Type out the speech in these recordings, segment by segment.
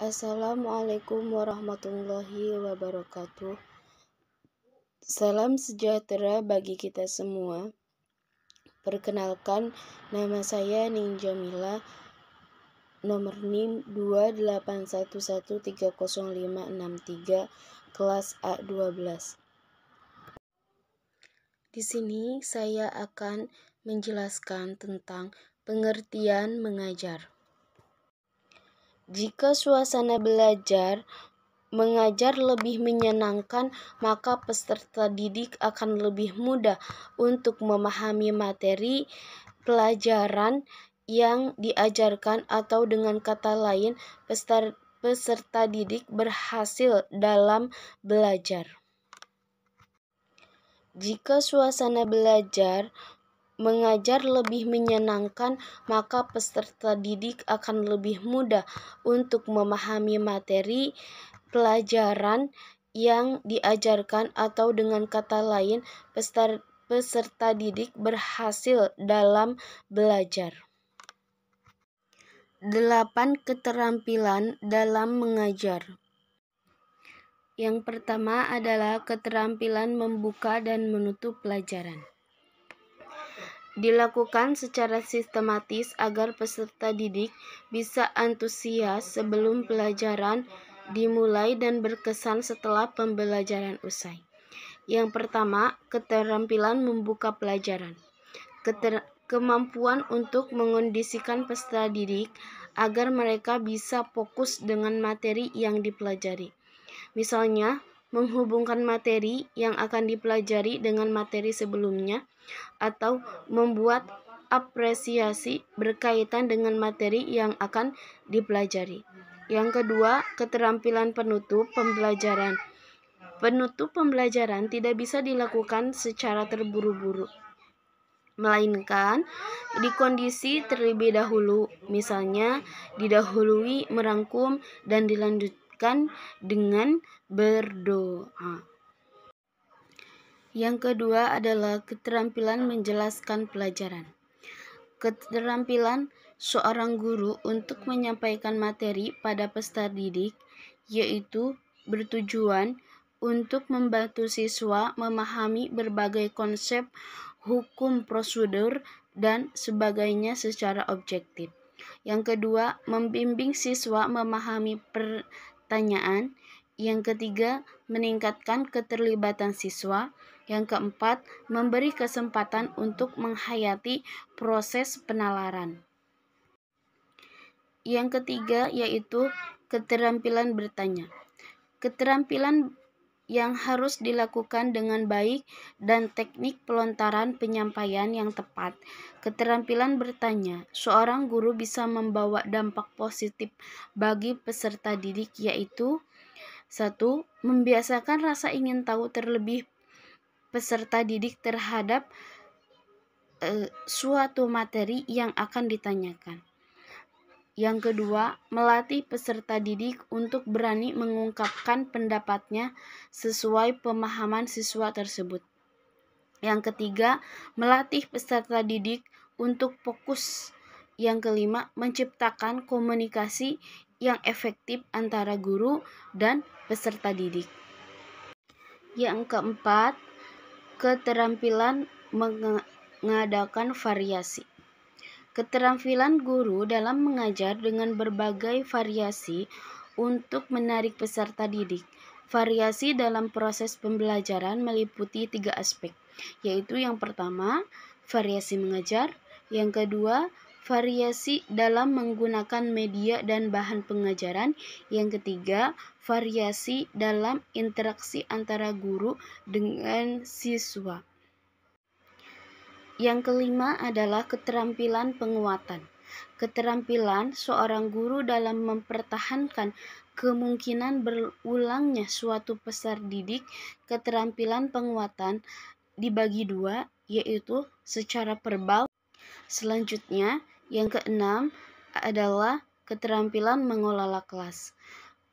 Assalamualaikum warahmatullahi wabarakatuh. Salam sejahtera bagi kita semua. Perkenalkan, nama saya Ning Jamila, nomor NIM 2811300563, kelas A12. Di sini saya akan menjelaskan tentang pengertian mengajar. Jika suasana mengajar lebih menyenangkan, maka peserta didik akan lebih mudah untuk memahami materi pelajaran yang diajarkan, atau dengan kata lain, peserta didik berhasil dalam belajar. Jika suasana mengajar lebih menyenangkan, maka peserta didik akan lebih mudah untuk memahami materi pelajaran yang diajarkan, atau dengan kata lain, peserta didik berhasil dalam belajar. 8 keterampilan dalam mengajar. Yang pertama adalah keterampilan membuka dan menutup pelajaran. Dilakukan secara sistematis agar peserta didik bisa antusias sebelum pelajaran dimulai dan berkesan setelah pembelajaran usai. Yang pertama, keterampilan membuka pelajaran. Kemampuan untuk mengondisikan peserta didik agar mereka bisa fokus dengan materi yang dipelajari. Misalnya, menghubungkan materi yang akan dipelajari dengan materi sebelumnya, atau membuat apresiasi berkaitan dengan materi yang akan dipelajari. Yang kedua, keterampilan penutup pembelajaran. Penutup pembelajaran tidak bisa dilakukan secara terburu-buru, melainkan dikondisi terlebih dahulu, misalnya didahului merangkum dan dilanjutkan dengan berdoa. Yang kedua adalah keterampilan menjelaskan pelajaran. Keterampilan seorang guru untuk menyampaikan materi pada peserta didik, yaitu bertujuan untuk membantu siswa memahami berbagai konsep, hukum, prosedur, dan sebagainya secara objektif. Yang kedua, membimbing siswa memahami pertanyaan. Yang ketiga, meningkatkan keterlibatan siswa. Yang keempat, memberi kesempatan untuk menghayati proses penalaran. Yang ketiga yaitu keterampilan bertanya. Keterampilan yang harus dilakukan dengan baik dan teknik pelontaran penyampaian yang tepat. Keterampilan bertanya, seorang guru bisa membawa dampak positif bagi peserta didik, yaitu 1. Membiasakan rasa ingin tahu terlebih peserta didik terhadap suatu materi yang akan ditanyakan. Yang kedua, melatih peserta didik untuk berani mengungkapkan pendapatnya sesuai pemahaman siswa tersebut. Yang ketiga, melatih peserta didik untuk fokus. Yang kelima, menciptakan komunikasi yang efektif antara guru dan peserta didik. Yang keempat, keterampilan mengadakan variasi. Keterampilan guru dalam mengajar dengan berbagai variasi untuk menarik peserta didik. Variasi dalam proses pembelajaran meliputi 3 aspek, yaitu yang pertama, variasi mengajar, yang kedua, variasi dalam menggunakan media dan bahan pengajaran, yang ketiga, variasi dalam interaksi antara guru dengan siswa. Yang kelima adalah keterampilan penguatan. Keterampilan seorang guru dalam mempertahankan kemungkinan berulangnya suatu peserta didik. Keterampilan penguatan dibagi 2, yaitu secara verbal. Selanjutnya, yang keenam adalah keterampilan mengelola kelas.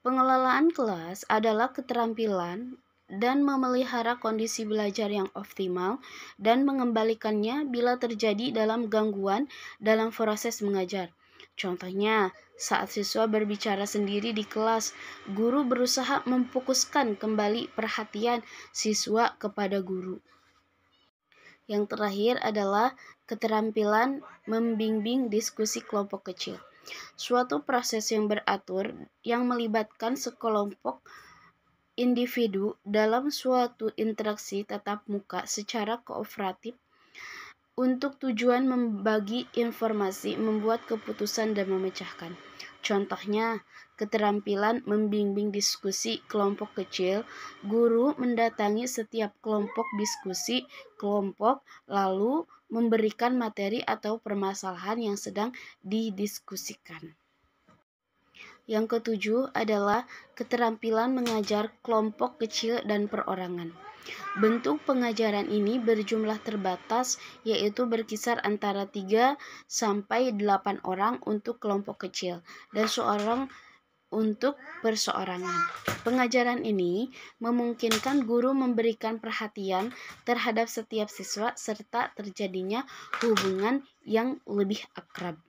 Pengelolaan kelas adalah keterampilan dan memelihara kondisi belajar yang optimal dan mengembalikannya bila terjadi dalam gangguan dalam proses mengajar. Contohnya, saat siswa berbicara sendiri di kelas, guru berusaha memfokuskan kembali perhatian siswa kepada guru. Yang terakhir adalah keterampilan membimbing diskusi kelompok kecil. Suatu proses yang beratur yang melibatkan sekelompok individu dalam suatu interaksi tatap muka secara kooperatif untuk tujuan membagi informasi, membuat keputusan, dan memecahkan. Contohnya, keterampilan membimbing diskusi kelompok kecil, guru mendatangi setiap kelompok diskusi kelompok, lalu memberikan materi atau permasalahan yang sedang didiskusikan. Yang ketujuh adalah keterampilan mengajar kelompok kecil dan perorangan. Bentuk pengajaran ini berjumlah terbatas, yaitu berkisar antara 3 sampai 8 orang untuk kelompok kecil dan seorang untuk perseorangan. Pengajaran ini memungkinkan guru memberikan perhatian terhadap setiap siswa serta terjadinya hubungan yang lebih akrab.